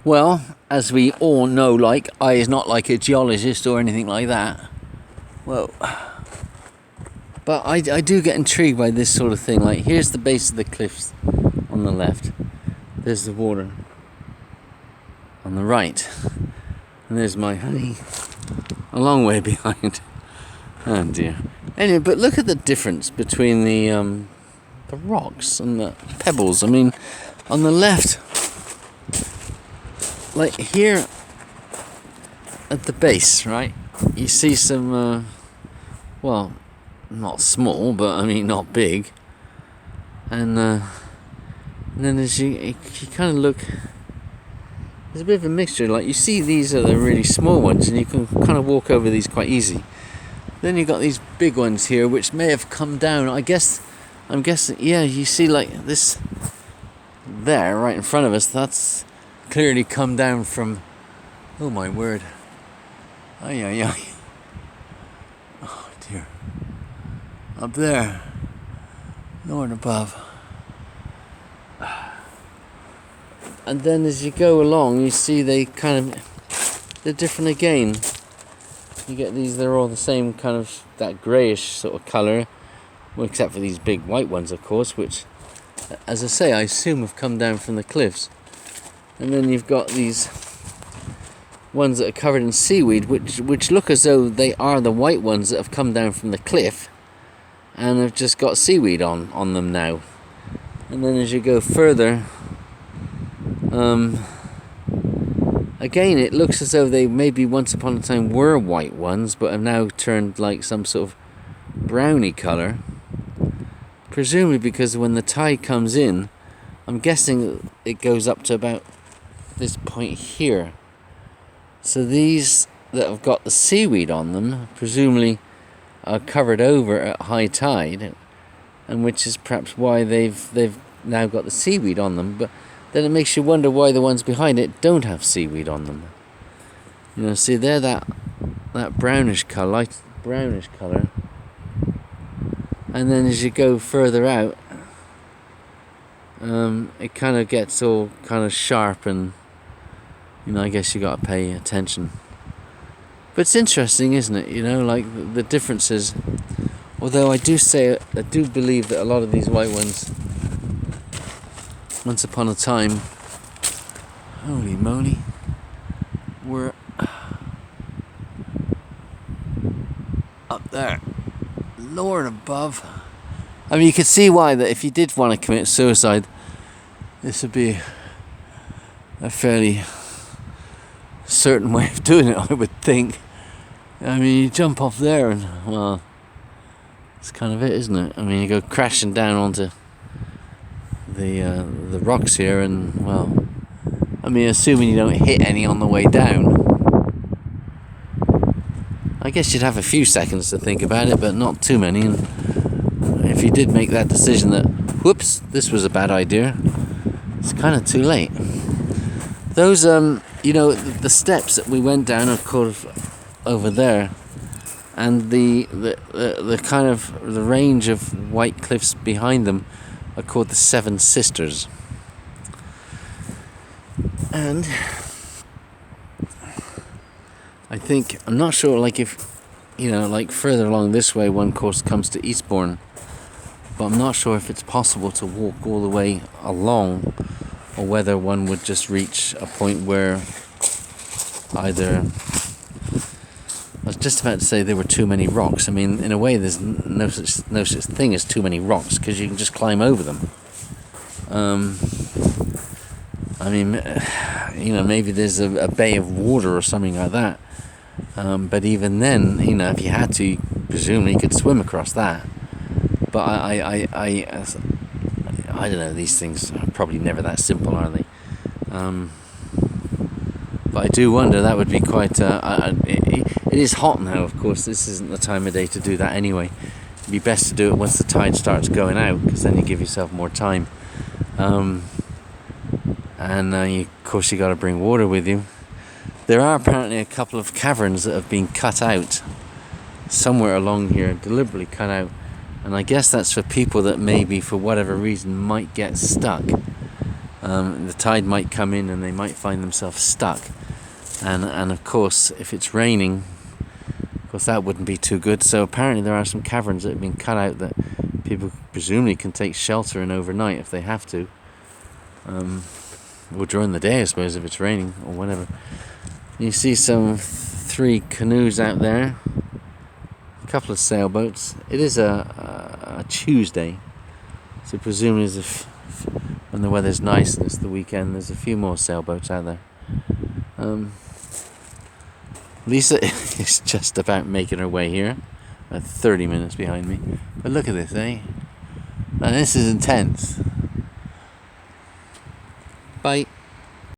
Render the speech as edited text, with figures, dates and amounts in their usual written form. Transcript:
Well, as we all know, like, I is not like a geologist or anything like that. Well, but I do get intrigued by this sort of thing. Like, here's the base of the cliffs on the left. There's the water on the right. And there's my honey a long way behind. Oh dear. Anyway, but look at the difference between the rocks and the pebbles. I mean, on the left, like here at the base, right, you see some, well, not small, but I mean not big. And then as you kind of look, there's a bit of a mixture. Like, you see these are the really small ones, and you can kind of walk over these quite easy. Then you've got these big ones here, which may have come down. I'm guessing, yeah, you see like this there, right in front of us, that's clearly come down from, oh my word. Ay, ay, ay. Oh dear. Up there, north above. And then as you go along, you see they're different again. You get these, they're all the same kind of, that greyish sort of colour, well, except for these big white ones, of course, which, as I say, I assume have come down from the cliffs. And then you've got these ones that are covered in seaweed, which look as though they are the white ones that have come down from the cliff and have just got seaweed on them now. And then as you go further, again, it looks as though they maybe once upon a time were white ones, but have now turned like some sort of browny colour. Presumably because when the tide comes in, I'm guessing it goes up to about this point here. So these that have got the seaweed on them, presumably are covered over at high tide, and which is perhaps why they've now got the seaweed on them. But then it makes you wonder why the ones behind it don't have seaweed on them. You know, see there, that brownish colour, light brownish colour. And then as you go further out, it kind of gets all kind of sharp, and you know, I guess you got to pay attention. But it's interesting, isn't it? You know, like the differences. Although I do believe that a lot of these white ones, once upon a time, holy moly, were up there, Lord above. I mean, you could see why, that if you did want to commit suicide, this would be a fairly certain way of doing it, I would think. I mean, you jump off there and, well, it's kind of it, isn't it? I mean, you go crashing down onto the rocks here, and, well, I mean, assuming you don't hit any on the way down, I guess you'd have a few seconds to think about it, but not too many. And if you did make that decision that, whoops, this was a bad idea, it's kind of too late. Those, you know, the steps that we went down, of course, over there, and the kind of the range of white cliffs behind them are called the Seven Sisters. And I think, I'm not sure, like, if, you know, like further along this way, one course comes to Eastbourne, but I'm not sure if it's possible to walk all the way along, or whether one would just reach a point where either, I was just about to say there were too many rocks. I mean, in a way, there's no such thing as too many rocks, because you can just climb over them. I mean, you know, maybe there's a bay of water or something like that. But even then, you know, if you had to, presumably you could swim across that. But I don't know, these things are probably never that simple, are they? But I do wonder, that would be quite... it is hot now, of course. This isn't the time of day to do that anyway. It'd be best to do it once the tide starts going out, because then you give yourself more time. And of course you got to bring water with you. There are apparently a couple of caverns that have been cut out somewhere along here, deliberately cut out. And I guess that's for people that maybe, for whatever reason, might get stuck. The tide might come in and they might find themselves stuck. And of course, if it's raining, of course that wouldn't be too good. So apparently there are some caverns that have been cut out that people presumably can take shelter in overnight if they have to. Or during the day, I suppose, if it's raining or whatever. You see some 3 canoes out there, a couple of sailboats. It is a Tuesday, so presumably when the weather's nice and it's the weekend, there's a few more sailboats out there. Lisa is just about making her way here, at 30 minutes behind me. But look at this, eh? Now this is intense. Bye.